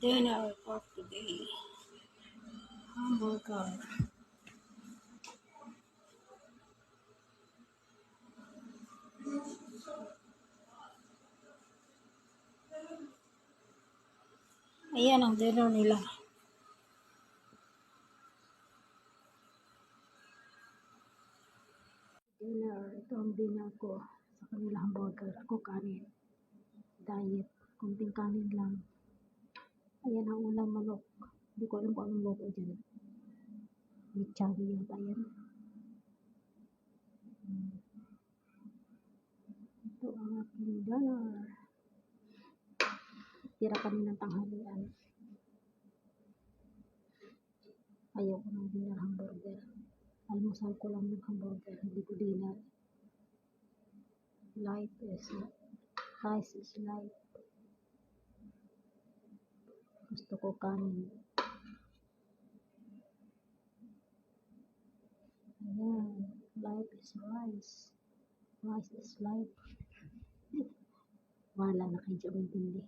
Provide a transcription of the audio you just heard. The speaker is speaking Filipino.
Dinner for today. Hamburger. Ayan ang dinner nila. Dinner. Ito ang dinner ko. Sa kanila hamburger. Ako kanin. Diet. Kunting kanin lang. Ayan ang ulam, manok. Hindi ko alam kung anong logo dyan. Michari yata yan. Ito ang aking dinner. Tira kami ng tanghalian. Ayaw ko ng dinner hamburger. Almusal ko lang yung hamburger. Hindi ko dinner. Rice is light. Gusto ko kanin. Ayan. Life is rice. Rice is life. Wala na kayo dyan intindi.